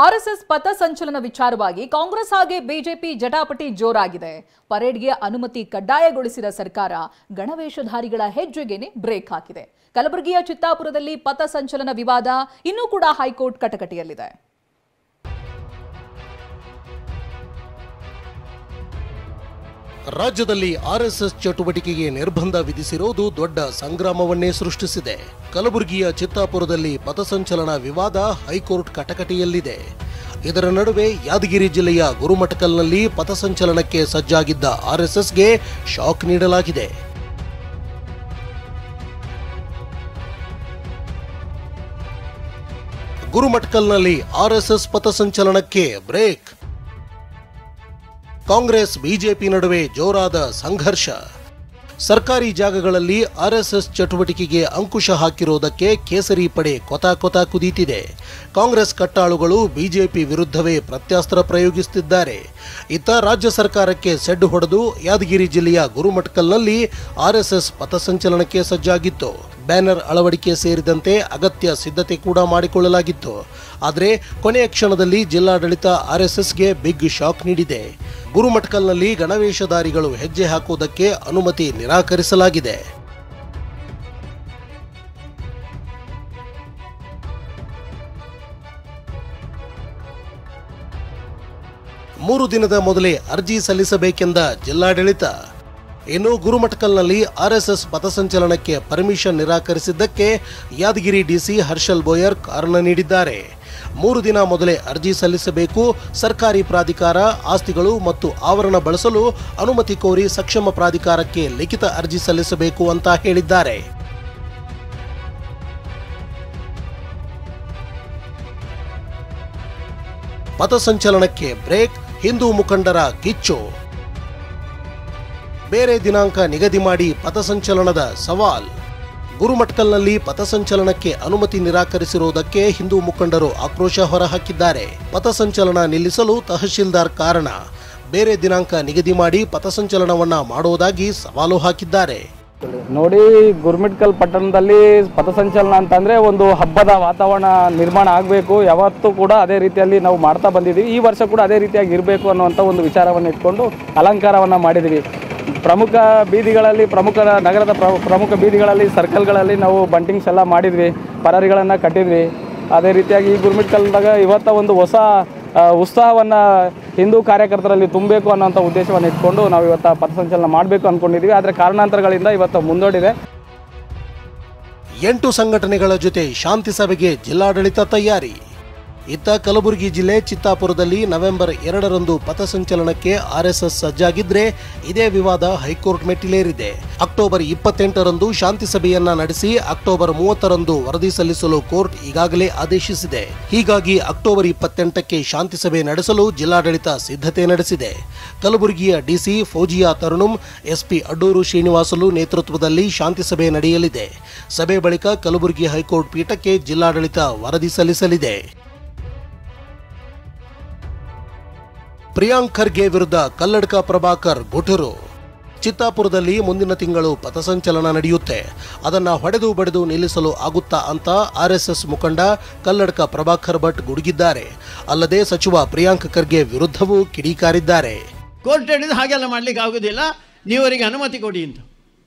RSS ಪಥಸಂಚಲನ ವಿಚಾರವಾಗಿ ಕಾಂಗ್ರೆಸ್ ಹಾಗೆ ಬಿಜೆಪಿ ಜಟಾಪಟಿ ಜೋರಾಗಿದೆ. ಪರೇಡ್ಗೆ ಅನುಮತಿ ಕಡ್ಡಾಯಗೊಳಿಸಿದ ಸರ್ಕಾರ ಗಣವೇಷಧಾರಿಗಳ ಹೆಜ್ಜೆಗೆನೆ ಬ್ರೇಕ್ ಹಾಕಿದೆ. ಕಲಬುರಗಿಯ ಚಿತ್ತಾಪುರದಲ್ಲಿ ಪಥಸಂಚಲನ ವಿವಾದ ಇನ್ನೂ ಕೂಡ ಹೈಕೋರ್ಟ್ ಕಟಕಟಿಯಲ್ಲಿದೆ. ರಾಜ್ಯದಲ್ಲಿ ಆರ್ಎಸ್ಎಸ್ ಚಟುವಟಿಕೆಗೆ ನಿರ್ಬಂಧ ವಿಧಿಸಿರುವುದು ದೊಡ್ಡ ಸಂಗ್ರಾಮವನ್ನೇ ಸೃಷ್ಟಿಸಿದೆ. ಕಲಬುರಗಿಯ ಚಿತ್ತಾಪುರದಲ್ಲಿ ಪಥಸಂಚಲನ ವಿವಾದ ಹೈಕೋರ್ಟ್ ಕಟಕಟಿಯಲ್ಲಿದೆ. ಇದರ ನಡುವೆ ಯಾದಗಿರಿ ಜಿಲ್ಲೆಯ ಗುರುಮಠಕಲ್ನಲ್ಲಿ ಪಥಸಂಚಲನಕ್ಕೆ ಸಜ್ಜಾಗಿದ್ದ ಆರ್ಎಸ್ಎಸ್ಗೆ ಶಾಕ್ ನೀಡಲಾಗಿದೆ. ಗುರುಮಠಕಲ್ನಲ್ಲಿ ಆರ್ಎಸ್ಎಸ್ ಪಥಸಂಚಲನಕ್ಕೆ ಬ್ರೇಕ್. ಕಾಂಗ್ರೆಸ್ ಬಿಜೆಪಿ ನಡುವೆ ಜೋರಾದ ಸಂಘರ್ಷ. ಸರ್ಕಾರಿ ಜಾಗಗಳಲ್ಲಿ ಆರ್ಎಸ್ಎಸ್ ಚಟುವಟಿಕೆಗೆ ಅಂಕುಶ ಹಾಕಿರುವುದಕ್ಕೆ ಕೇಸರಿ ಪಡೆ ಕೊತ ಕುದೀತಿದೆ. ಕಾಂಗ್ರೆಸ್ ಕಟ್ಟಾಳುಗಳು ಬಿಜೆಪಿ ವಿರುದ್ಧವೇ ಪ್ರತ್ಯಾಸ್ತ್ರ ಪ್ರಯೋಗಿಸುತ್ತಿದ್ದಾರೆ. ಇತ್ತ ರಾಜ್ಯ ಸರ್ಕಾರಕ್ಕೆ ಸೆಡ್ಡು ಹೊಡೆದು ಯಾದಗಿರಿ ಜಿಲ್ಲೆಯ ಗುರುಮಠಕಲ್ನಲ್ಲಿ ಆರ್ಎಸ್ಎಸ್ ಪಥಸಂಚಲನಕ್ಕೆ ಸಜ್ಜಾಗಿತ್ತು. ಬ್ಯಾನರ್ ಅಳವಡಿಕೆ ಸೇರಿದಂತೆ ಅಗತ್ಯ ಸಿದ್ಧತೆ ಕೂಡ ಮಾಡಿಕೊಳ್ಳಲಾಗಿತ್ತು. ಆದರೆ ಕೊನೆಯ ಕ್ಷಣದಲ್ಲಿ ಜಿಲ್ಲಾಡಳಿತ ಆರ್ಎಸ್ಎಸ್ಗೆ ಬಿಗ್ ಶಾಕ್ ನೀಡಿದೆ. ಗುರುಮಠಕಲ್ನಲ್ಲಿ ಗಣವೇಷಧಾರಿಗಳು ಹೆಜ್ಜೆ ಹಾಕುವುದಕ್ಕೆ ಅನುಮತಿ ನಿರಾಕರಿಸಲಾಗಿದೆ. ಮೂರು ದಿನದ ಮೊದಲೇ ಅರ್ಜಿ ಸಲ್ಲಿಸಬೇಕೆಂದ ಜಿಲ್ಲಾಡಳಿತ. ಇನ್ನು ಗುರುಮಠಕಲ್ನಲ್ಲಿ ಆರ್ಎಸ್ಎಸ್ ಪಥಸಂಚಲನಕ್ಕೆ ಪರ್ಮಿಷನ್ ನಿರಾಕರಿಸಿದ್ದಕ್ಕೆ ಯಾದಗಿರಿ ಡಿಸಿ ಹರ್ಷಲ್ ಬೋಯರ್ ಕಾರಣ ನೀಡಿದ್ದಾರೆ. 3 ದಿನ ಮೊದಲೇ ಅರ್ಜಿ ಸಲ್ಲಿಸಬೇಕು. ಸರ್ಕಾರಿ ಪ್ರಾಧಿಕಾರ ಆಸ್ತಿಗಳು ಮತ್ತು ಆವರಣ ಬಳಸಲು ಅನುಮತಿ ಕೋರಿ ಸಕ್ಷಮ ಪ್ರಾಧಿಕಾರಕ್ಕೆ ಲಿಖಿತ ಅರ್ಜಿ ಸಲ್ಲಿಸಬೇಕು ಅಂತ ಹೇಳಿದ್ದಾರೆ. ಪಥಸಂಚಲನಕ್ಕೆ ಬ್ರೇಕ್. ಹಿಂದೂ ಮುಖಂಡರ ಕಿಚ್ಚು. ಬೇರೆ ದಿನಾಂಕ ನಿಗದಿ ಮಾಡಿ ಪಥಸಂಚಲನದ ಸವಾಲ್. ಗುರುಮಠಕಲ್ನಲ್ಲಿ ಪಥಸಂಚಲನಕ್ಕೆ ಅನುಮತಿ ನಿರಾಕರಿಸಿರುವುದಕ್ಕೆ ಹಿಂದೂ ಮುಖಂಡರು ಆಕ್ರೋಶ ಹೊರಹಾಕಿದ್ದಾರೆ. ಪಥಸಂಚಲನ ನಿಲ್ಲಿಸಲು ತಹಶೀಲ್ದಾರ್ ಕಾರಣ. ಬೇರೆ ದಿನಾಂಕ ನಿಗದಿ ಮಾಡಿ ಪಥಸಂಚಲನವನ್ನ ಮಾಡುವುದಾಗಿ ಸವಾಲು ಹಾಕಿದ್ದಾರೆ. ನೋಡಿ, ಗುರುಮಿಠಕಲ್ ಪಟ್ಟಣದಲ್ಲಿ ಪಥಸಂಚಲನ ಅಂತಂದರೆ ಒಂದು ಹಬ್ಬದ ವಾತಾವರಣ ನಿರ್ಮಾಣ ಆಗಬೇಕು. ಯಾವತ್ತೂ ಕೂಡ ಅದೇ ರೀತಿಯಲ್ಲಿ ನಾವು ಮಾಡ್ತಾ ಬಂದಿದ್ದೀವಿ. ಈ ವರ್ಷ ಕೂಡ ಅದೇ ರೀತಿಯಾಗಿ ಇರಬೇಕು ಅನ್ನುವಂಥ ಒಂದು ವಿಚಾರವನ್ನು ಇಟ್ಕೊಂಡು ಅಲಂಕಾರವನ್ನು ಮಾಡಿದ್ದೀವಿ. ಪ್ರಮುಖ ಬೀದಿಗಳಲ್ಲಿ ನಗರದ ಪ್ರಮುಖ ಬೀದಿಗಳಲ್ಲಿ ಸರ್ಕಲ್ಗಳಲ್ಲಿ ನಾವು ಬಂಟಿಂಗ್ಸ್ ಎಲ್ಲ ಮಾಡಿದ್ವಿ, ಪರಾರಿಗಳನ್ನು ಕಟ್ಟಿದ್ವಿ. ಅದೇ ರೀತಿಯಾಗಿ ಈ ಗುರುಮಿಠಕಲ್ದಾಗ ಇವತ್ತ ಒಂದು ಹೊಸ ಉತ್ಸಾಹವನ್ನು ಹಿಂದೂ ಕಾರ್ಯಕರ್ತರಲ್ಲಿ ತುಂಬಬೇಕು ಅನ್ನೋಂಥ ಉದ್ದೇಶವನ್ನು ಇಟ್ಕೊಂಡು ನಾವು ಇವತ್ತು ಪಥಸಂಚಲನ ಮಾಡಬೇಕು ಅಂದ್ಕೊಂಡಿದ್ದೀವಿ. ಆದರೆ ಕಾರಣಾಂತರಗಳಿಂದ ಇವತ್ತು ಮುಂದೂಡಿದೆ. 8 ಸಂಘಟನೆಗಳ ಜೊತೆ ಶಾಂತಿ ಸಭೆಗೆ ಜಿಲ್ಲಾಡಳಿತ ತಯಾರಿ. ಇತ್ತ ಕಲಬುರಗಿ ಜಿಲ್ಲೆ ಚಿತ್ತಾಪುರದಲ್ಲಿ ನವೆಂಬರ್ 2ರಂದು ಪಥಸಂಚಲನಕ್ಕೆ ಆರ್ಎಸ್ಎಸ್ ಸಜ್ಜಾಗಿದ್ರೆ ಇದೇ ವಿವಾದ ಹೈಕೋರ್ಟ್ ಮೆಟ್ಟಿಲೇರಿದೆ. ಅಕ್ಟೋಬರ್ 28ರಂದು ಶಾಂತಿ ಸಭೆಯನ್ನ ನಡೆಸಿ ಅಕ್ಟೋಬರ್ 30ರಂದು ವರದಿ ಸಲ್ಲಿಸಲು ಕೋರ್ಟ್ ಈಗಾಗಲೇ ಆದೇಶಿಸಿದೆ. ಹೀಗಾಗಿ ಅಕ್ಟೋಬರ್ 28ಕ್ಕೆ ಶಾಂತಿ ಸಭೆ ನಡೆಸಲು ಜಿಲ್ಲಾಡಳಿತ ಸಿದ್ಧತೆ ನಡೆಸಿದೆ. ಕಲಬುರಗಿಯ ಡಿಸಿ ಫೌಜಿಯಾ ತರುಣುಂ, ಎಸ್ಪಿ ಅಡ್ಡೂರು ಶ್ರೀನಿವಾಸಲು ನೇತೃತ್ವದಲ್ಲಿ ಶಾಂತಿ ಸಭೆ ನಡೆಯಲಿದೆ. ಸಭೆ ಬಳಿಕ ಕಲಬುರಗಿ ಹೈಕೋರ್ಟ್ ಪೀಠಕ್ಕೆ ಜಿಲ್ಲಾಡಳಿತ ವರದಿ ಸಲ್ಲಿಸಲಿದೆ. ಪ್ರಿಯಾಂಕ್ ಖರ್ಗೆ ವಿರುದ್ಧ ಕಲ್ಲಡ್ಕ ಪ್ರಭಾಕರ್ ಗುಟುರು. ಚಿತ್ತಾಪುರದಲ್ಲಿ ಮುಂದಿನ ತಿಂಗಳು ಪಥಸಂಚಲನ ನಡೆಯುತ್ತೆ. ಅದನ್ನ ಹೊಡೆದು ಬಡಿದು ನಿಲ್ಲಿಸಲು ಆಗುತ್ತಾ ಅಂತ ಆರ್ಎಸ್ಎಸ್ ಮುಖಂಡ ಕಲ್ಲಡ್ಕ ಪ್ರಭಾಕರ್ ಭಟ್ ಗುಡುಗಿದ್ದಾರೆ. ಅಲ್ಲದೆ ಸಚಿವ ಪ್ರಿಯಾಂಕ್ ಖರ್ಗೆ ವಿರುದ್ಧವೂ ಕಿಡಿಕಾರಿದ್ದಾರೆ. ಕೋರ್ಟ್ ಹೇಳಿದ ಹಾಗೆಲ್ಲ ಮಾಡ್ಲಿಕ್ಕೆ ಆಗುದಿಲ್ಲ, ನೀವರಿಗೆ ಅನುಮತಿ ಕೊಡಿ ಅಂತ.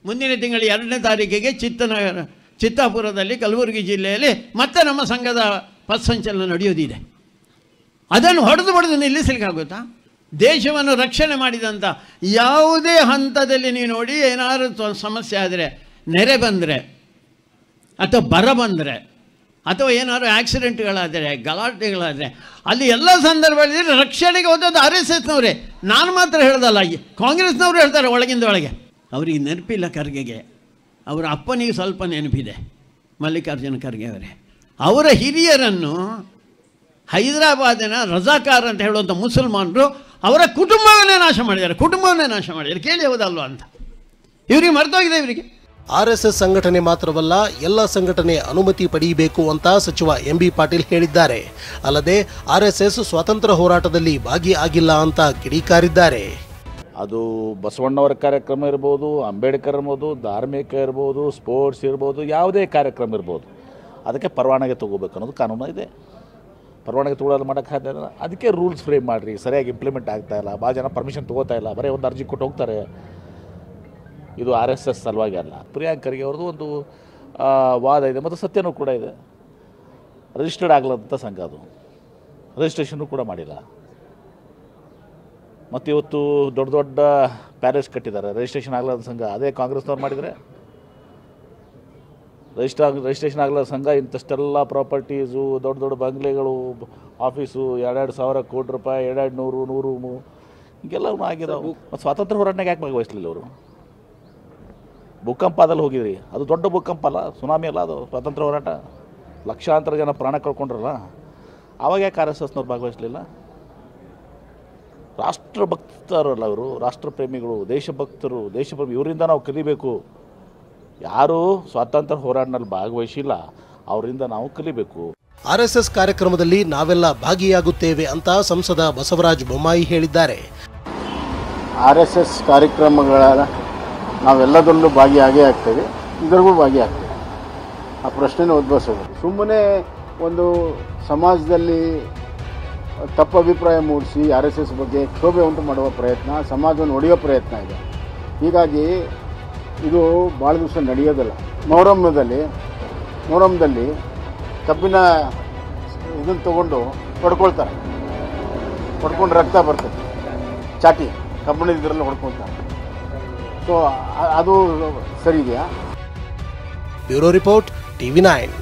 ಮುಂದಿನ ತಿಂಗಳ 2ನೇ ತಾರೀಕಿಗೆ ಚಿತ್ತಾಪುರದಲ್ಲಿ ಕಲಬುರಗಿ ಜಿಲ್ಲೆಯಲ್ಲಿ ಮತ್ತೆ ನಮ್ಮ ಸಂಘದ ಪಥಸಂಚಲನ ನಡೆಯೋದಿದೆ. ಅದನ್ನು ಹೊಡೆದು ಬಡಿದು ನಿಲ್ಲಿಸಲಿಕ್ಕಾಗುತ್ತಾ? ದೇಶವನ್ನು ರಕ್ಷಣೆ ಮಾಡಿದಂಥ ಯಾವುದೇ ಹಂತದಲ್ಲಿ ನೀವು ನೋಡಿ, ಏನಾದರೂ ಸಮಸ್ಯೆ ಆದರೆ, ನೆರೆ ಬಂದರೆ ಅಥವಾ ಬರ ಬಂದರೆ ಅಥವಾ ಏನಾದರೂ ಆಕ್ಸಿಡೆಂಟ್ಗಳಾದರೆ, ಗಲಾಟೆಗಳಾದರೆ, ಅಲ್ಲಿ ಎಲ್ಲ ಸಂದರ್ಭದಲ್ಲಿ ರಕ್ಷಣೆಗೆ ಹೋದದ್ದು ಆರ್ಎಸ್ಎಸ್ನವರೇ. ನಾನು ಮಾತ್ರ ಹೇಳ್ದಲ್ಲ, ಕಾಂಗ್ರೆಸ್ನವರು ಹೇಳ್ತಾರೆ ಒಳಗಿಂದ ಒಳಗೆ. ಅವರಿಗೆ ನೆನಪಿಲ್ಲ ಖರ್ಗೆಗೆ. ಅವರ ಅಪ್ಪನಿಗೆ ಸ್ವಲ್ಪ ನೆನಪಿದೆ, ಮಲ್ಲಿಕಾರ್ಜುನ ಖರ್ಗೆ ಅವರೇ. ಅವರ ಹಿರಿಯರನ್ನು ಹೈದರಾಬಾದಿನ ರಜಾಕಾರ್ ಅಂತ ಹೇಳುವಂಥ ಮುಸಲ್ಮಾನರು ಅವರ ಕುಟುಂಬವನ್ನೇ ನಾಶ ಮಾಡಿದ್ದಾರೆ. ಕೇಳಿ ಹೋದಲ್ವ ಅಂತ ಇವರಿಗೆ ಮರ್ತೋಗಿದೆ. ಇವರಿಗೆ ಆರ್ಎಸ್ಎಸ್ ಸಂಘಟನೆ ಮಾತ್ರವಲ್ಲ, ಎಲ್ಲ ಸಂಘಟನೆ ಅನುಮತಿ ಪಡೆಯಬೇಕು ಅಂತ ಸಚಿವ ಎಂಬಿ ಪಾಟೀಲ್ ಹೇಳಿದ್ದಾರೆ. ಅಲ್ಲದೆ ಆರ್ಎಸ್ಎಸ್ ಸ್ವಾತಂತ್ರ್ಯ ಹೋರಾಟದಲ್ಲಿ ಭಾಗಿಯಾಗಿಲ್ಲ ಅಂತ ಕಿಡಿಕಾರಿದ್ದಾರೆ. ಅದು ಬಸವಣ್ಣವರ ಕಾರ್ಯಕ್ರಮ ಇರ್ಬೋದು, ಅಂಬೇಡ್ಕರ್ ಇರ್ಬೋದು, ಧಾರ್ಮಿಕ ಇರ್ಬೋದು, ಸ್ಪೋರ್ಟ್ಸ್ ಇರ್ಬೋದು, ಯಾವುದೇ ಕಾರ್ಯಕ್ರಮ ಇರ್ಬೋದು, ಅದಕ್ಕೆ ಪರವಾನಗಿ ತಗೋಬೇಕು ಅನ್ನೋದು ಕಾನೂನು ಇದೆ. ಪರವಾನಗಿ ತೊಗೊಳ್ಳೋದು ಮಾಡೋಕ್ಕೆ ಸಾಧ್ಯ ಇಲ್ಲ. ಅದಕ್ಕೆ ರೂಲ್ಸ್ ಫ್ರೇಮ್ ಮಾಡಿರಿ, ಸರಿಯಾಗಿ ಇಂಪ್ಲಿಮೆಂಟ್ ಆಗ್ತಾ ಇಲ್ಲ, ಭಾಳ ಜನ ಪರ್ಮಿಷನ್ ತೊಗೋತಾ ಇಲ್ಲ, ಬರೀ ಒಂದು ಅರ್ಜಿ ಕೊಟ್ಟು ಹೋಗ್ತಾರೆ. ಇದು RSS ಸಲುವಾಗಿ ಅಲ್ಲ. ಪ್ರಿಯಾಂಕ್ ಖರ್ಗೆ ಅವ್ರದ್ದು ಒಂದು ವಾದ ಇದೆ ಮತ್ತು ಸತ್ಯನೂ ಕೂಡ ಇದೆ. ರಿಜಿಸ್ಟರ್ಡ್ ಆಗಲಂಥ ಸಂಘ, ಅದು ರಿಜಿಸ್ಟ್ರೇಷನ್ನು ಕೂಡ ಮಾಡಿಲ್ಲ. ಮತ್ತು ಇವತ್ತು ದೊಡ್ಡ ದೊಡ್ಡ ಪ್ಯಾಲೇಸ್ ಕಟ್ಟಿದ್ದಾರೆ, ರಿಜಿಸ್ಟ್ರೇಷನ್ ಆಗಲಾರ್ದ ಸಂಘ. ಅದೇ ಕಾಂಗ್ರೆಸ್ನವ್ರು ಮಾಡಿದರೆ ರಿಜಿಸ್ಟ್ರೇಷನ್ ಆಗಲಾರ್ದ ಸಂಘ ಇಂಥಷ್ಟೆಲ್ಲ ಪ್ರಾಪರ್ಟೀಸು, ದೊಡ್ಡ ದೊಡ್ಡ ಬಂಗ್ಲೆಗಳು, ಆಫೀಸು, 2,000 ಕೋಟಿ ರೂಪಾಯಿ, 200 ಹಿಂಗೆಲ್ಲವೂ ಆಗಿದಾವೆ. ಮತ್ತು ಸ್ವಾತಂತ್ರ್ಯ ಹೋರಾಟನಾಗ ಯಾಕೆ ಭಾಗವಹಿಸಲಿಲ್ಲ ಅವರು? ಭೂಕಂಪದಲ್ಲಿ ಹೋಗಿದ್ರಿ, ಅದು ದೊಡ್ಡ ಭೂಕಂಪ ಅಲ್ಲ, ಸುನಾಮಿ ಅಲ್ಲ, ಅದು ಸ್ವಾತಂತ್ರ್ಯ ಹೋರಾಟ. ಲಕ್ಷಾಂತರ ಜನ ಪ್ರಾಣ ಕಳ್ಕೊಂಡ್ರಲ್ಲ, ಆವಾಗ ಯಾಕೆ RSSನವ್ರು ಭಾಗವಹಿಸಲಿಲ್ಲ? ರಾಷ್ಟ್ರಭಕ್ತರಲ್ಲ ಅವರು, ರಾಷ್ಟ್ರಪ್ರೇಮಿಗಳು, ದೇಶಭಕ್ತರು, ದೇಶಪ್ರೇಮಿ. ಇವರಿಂದ ನಾವು ಕಲಿಬೇಕು. ಯಾರು ಸ್ವಾತಂತ್ರ್ಯ ಹೋರಾಟದಲ್ಲಿ ಭಾಗವಹಿಸಿಲ್ಲ ಅವರಿಂದ ನಾವು ಕಲಿಬೇಕು. RSS ಕಾರ್ಯಕ್ರಮದಲ್ಲಿ ನಾವೆಲ್ಲ ಭಾಗಿಯಾಗುತ್ತೇವೆ ಅಂತ ಸಂಸದ ಬಸವರಾಜ ಬೊಮ್ಮಾಯಿ ಹೇಳಿದ್ದಾರೆ. RSS ಕಾರ್ಯಕ್ರಮಗಳ ನಾವೆಲ್ಲದರಲ್ಲೂ ಭಾಗಿಯಾಗೇ ಆಗ್ತೇವೆ, ಇದರಿಗೂ ಭಾಗಿಯಾಗ್ತೇವೆ. ಆ ಪ್ರಶ್ನೆನೇ ಉದ್ಭವಿಸೋದು. ಸುಮ್ಮನೆ ಒಂದು ಸಮಾಜದಲ್ಲಿ ತಪ್ಪು ಅಭಿಪ್ರಾಯ ಮೂಡಿಸಿ RSS ಬಗ್ಗೆ ಕ್ಷೋಭೆ ಉಂಟು ಮಾಡುವ ಪ್ರಯತ್ನ, ಸಮಾಜವನ್ನು ಒಡೆಯುವ ಪ್ರಯತ್ನ ಇದೆ. ಹೀಗಾಗಿ ಇದು ಭಾಳ ದಿವಸ ನಡೆಯೋದಿಲ್ಲ. ಮೊಹರಂದಲ್ಲಿ ಕಬ್ಬಿನ ಇದನ್ನು ತೊಗೊಂಡು ಹೊಡ್ಕೊಳ್ತಾರೆ, ಹೊಡ್ಕೊಂಡು ರಕ್ತ ಬರ್ತದೆ, ಚಾಟಿ ಕಬ್ಬಿಣದ ಇದರಲ್ಲಿ ಹೊಡ್ಕೊಳ್ತಾರೆ. ಸೊ ಅದು ಸರಿ ಇದೆಯಾ? Bureau report, TV9.